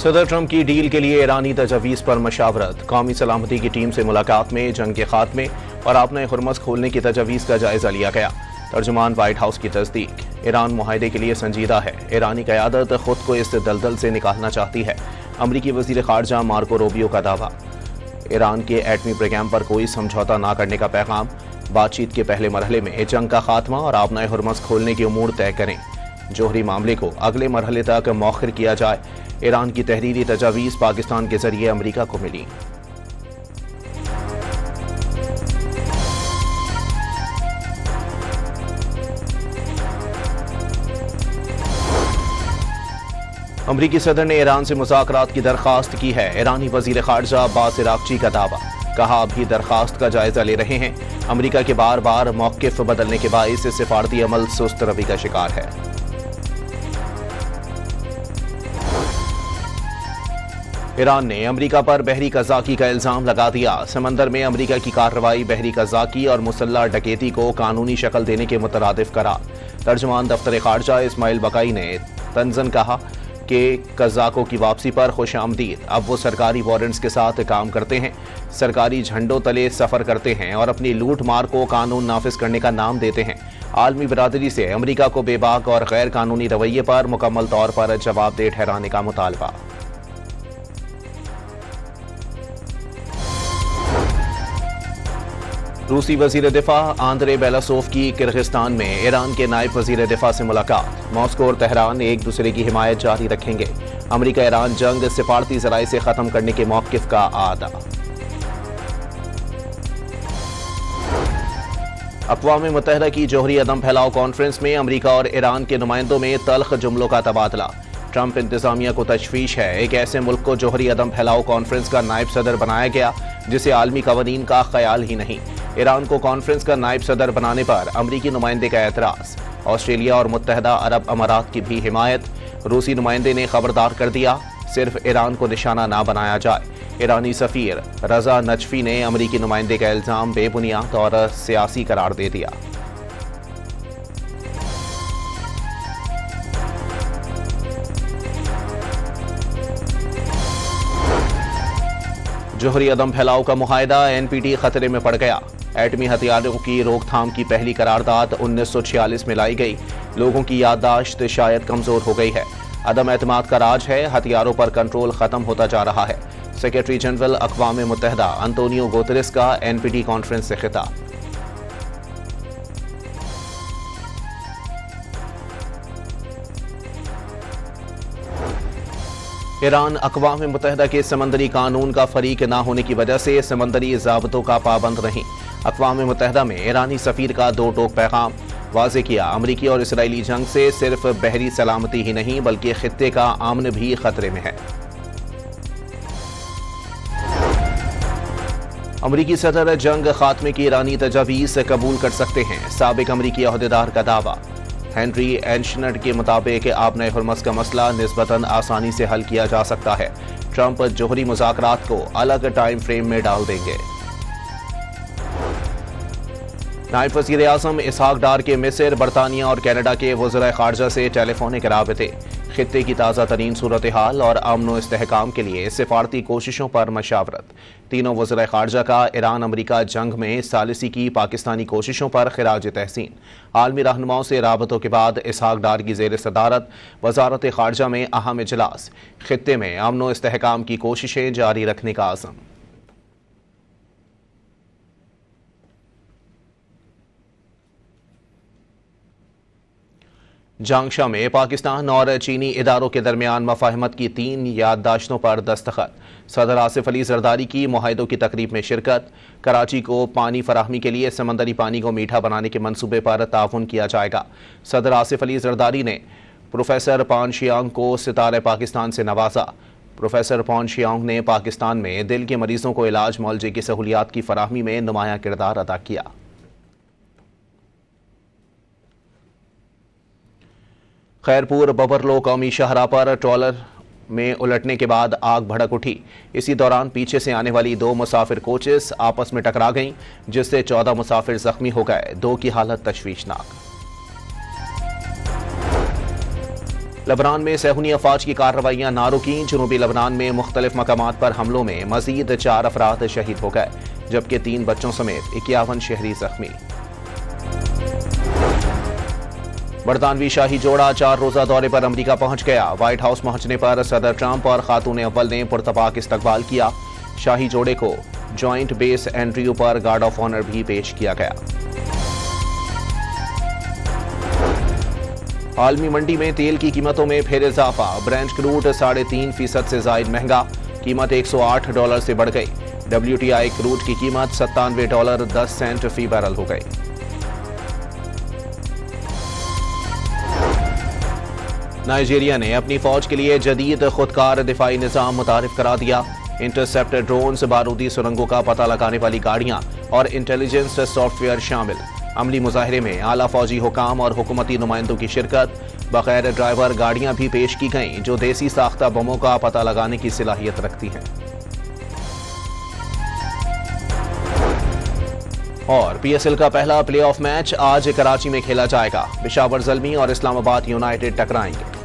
صدر ٹرمپ کی ڈیل کے لیے ایرانی تجاویز پر مشاورت، قومی سلامتی کی ٹیم سے ملاقات میں جنگ کے خاتمے اور آبنائے ہرمز کھولنے کی تجاویز کا جائزہ لیا گیا۔ ترجمان وائٹ ہاؤس کی تصدیق، ایران معاہدے کے لیے سنجیدہ ہے، ایرانی قیادت خود کو اس دلدل سے نکالنا چاہتی ہے، امریکی وزیر خارجہ مارکو روبیو کا دعویٰ۔ ایران کے ایٹمی پروگرام پر کوئی سمجھوتہ نہ کرنے کا پیغام، بات چیت کے پہلے مرحلے میں جنگ کا خاتمہ اور آبنائے ہرمز کھولنے کے امور طے کریں، جوہری معاملے کو اگلے مرحلے تک مؤخر کیا جائے۔ ایران کی تحریری تجاویز پاکستان کے ذریعے امریکہ کو ملی۔ امریکی صدر نے ایران سے مذاکرات کی درخواست کی ہے، ایرانی وزیر خارجہ عباس عراقچی کا دعویٰ، کہا ابھی درخواست کا جائزہ لے رہے ہیں، امریکہ کے بار بار موقف بدلنے کے باعث سفارتی عمل سست روی کا شکار ہے۔ ایران نے امریکہ پر بحری قزاقی کا الزام لگا دیا، سمندر میں امریکہ کی کارروائی بحری قزاقی اور مسلح ڈکیتی کو قانونی شکل دینے کے مترادف قرار۔ ترجمان دفتر خارجہ اسماعیل بقائی نے طنزاً کہا کہ قزاقوں کی واپسی پر خوش آمدید، اب وہ سرکاری وارنٹس کے ساتھ کام کرتے ہیں، سرکاری جھنڈوں تلے سفر کرتے ہیں اور اپنی لوٹ مار کو قانون نافذ کرنے کا نام دیتے ہیں۔ عالمی برادری سے امریکہ کو بے باک اور غیر قانونی رویے پر مکمل طور پر جواب دہ ٹھہرانے کا مطالبہ۔ روسی وزیر دفاع آندرے بیلاسوف کی کرغزستان میں ایران کے نائب وزیر دفاع سے ملاقات، ماسکو اور تہران ایک دوسرے کی حمایت جاری رکھیں گے، امریکہ ایران جنگ سفارتی ذرائع سے ختم کرنے کے موقف کا اعادہ۔ اقوام متحدہ کی جوہری عدم پھیلاؤ کانفرنس میں امریکہ اور ایران کے نمائندوں میں تلخ جملوں کا تبادلہ، ٹرمپ انتظامیہ کو تشویش ہے، ایک ایسے ملک کو جوہری عدم پھیلاؤ کانفرنس کا نائب صدر بنایا گیا جسے عالمی قوانین کا خیال ہی نہیں، ایران کو کانفرنس کا نائب صدر بنانے پر امریکی نمائندے کا اعتراض، آسٹریلیا اور متحدہ عرب امارات کی بھی حمایت، روسی نمائندے نے خبردار کر دیا صرف ایران کو نشانہ نہ بنایا جائے، ایرانی سفیر رضا نجفی نے امریکی نمائندے کا الزام بے بنیاد اور سیاسی قرار دے دیا۔ جوہری عدم پھیلاؤ کا معاہدہ NPT خطرے میں پڑ گیا، ایٹمی ہتھیاروں کی روک تھام کی پہلی قرارداد 1946 میں لائی گئی، لوگوں کی یادداشت شاید کمزور ہو گئی ہے، عدم اعتماد کا راج ہے، ہتھیاروں پر کنٹرول ختم ہوتا جا رہا ہے، سیکریٹری جنرل اقوام متحدہ انطونیو گوتریس کا NPT کانفرنس سے خطاب۔ ایران اقوام متحدہ کے سمندری قانون کا فریق نہ ہونے کی وجہ سے سمندری ضابطوں کا پابند نہیں، اقوام متحدہ میں ایرانی سفیر کا دو ٹوک پیغام، واضح کیا امریکی اور اسرائیلی جنگ سے صرف بحری سلامتی ہی نہیں بلکہ خطے کا امن بھی خطرے میں ہے۔ امریکی صدر جنگ خاتمے کی ایرانی تجاویز قبول کر سکتے ہیں، سابق امریکی عہدیدار کا دعویٰ، ہینری اینشنٹ کے مطابق آبنائے ہرمز کا مسئلہ نسبتاً آسانی سے حل کیا جا سکتا ہے، ٹرمپ جوہری مذاکرات کو الگ ٹائم فریم میں ڈال دیں گے۔ نائب وزیر اعظم اسحاق ڈار کے مصر، برطانیہ اور کینیڈا کے وزراء خارجہ سے ٹیلی فونک رابطے، خطے کی تازہ ترین صورتحال اور امن و استحکام کے لیے سفارتی کوششوں پر مشاورت، تینوں وزراء خارجہ کا ایران امریکہ جنگ میں ثالثی کی پاکستانی کوششوں پر خراج تحسین، عالمی رہنماؤں سے رابطوں کے بعد اسحاق ڈار کی زیر صدارت وزارت خارجہ میں اہم اجلاس، خطے میں امن و استحکام کی کوششیں جاری رکھنے کا عزم۔ جانگشا میں پاکستان اور چینی اداروں کے درمیان مفاہمت کی 3 یادداشتوں پر دستخط، صدر آصف علی زرداری کی معاہدوں کی تقریب میں شرکت، کراچی کو پانی فراہمی کے لیے سمندری پانی کو میٹھا بنانے کے منصوبے پر تعاون کیا جائے گا، صدر آصف علی زرداری نے پروفیسر پان شیانگ کو ستارہ پاکستان سے نوازا، پروفیسر پان شیانگ نے پاکستان میں دل کے مریضوں کو علاج معالجے کی سہولیات کی فراہمی میں نمایاں کردار ادا کیا۔ خیرپور ببرلو قومی شاہراہ پر ٹرالر میں الٹنے کے بعد آگ بھڑک اٹھی، اسی دوران پیچھے سے آنے والی 2 مسافر کوچز آپس میں ٹکرا گئیں جس سے 14 مسافر زخمی ہو گئے، 2 کی حالت تشویشناک۔ لبنان میں صہیونی افواج کی کارروائیاں نہ رکیں، جنوبی لبنان میں مختلف مقامات پر حملوں میں مزید 4 افراد شہید ہو گئے، جبکہ 3 بچوں سمیت 51 شہری زخمی۔ برطانوی شاہی جوڑا 4 روزہ دورے پر امریکہ پہنچ گیا۔ وائٹ ہاؤس پہنچنے پر صدر ٹرمپ اور خاتون اول نے پرتپاک استقبال کیا۔ شاہی جوڑے کو joint base Andrew per guard of honour بھی پیش کیا گیا۔ عالمی منڈی میں تیل کی قیمتوں میں پھر اضافہ، برینٹ کروڈ 3.5% سے زائد مہنگا، قیمت $108 سے بڑھ گئی۔ WTI کروڈ کی قیمت $97.10 فی بیرل ہو گئی۔ نائجیریا نے اپنی فوج کے لیے جدید خودکار دفاعی نظام متعارف کرا دیا۔ انٹرسیپٹر ڈرونز، بارودی سرنگوں کا پتہ لگانے والی گاڑیاں اور انٹیلیجنس سافٹ ویئر شامل۔ عملی مظاہرے میں اعلیٰ فوجی حکام اور حکومتی نمائندوں کی شرکت۔ بغیر ڈرائیور گاڑیاں بھی پیش کی گئیں جو دیسی ساختہ بموں کا پتہ لگانے کی صلاحیت رکھتی ہیں۔ اور PSL کا پہلا پلے آف میچ آج کراچی میں کھیلا جائے گا۔ پشاور زلمی اور اسلام آباد یونائیٹڈ ٹکرائیں گے۔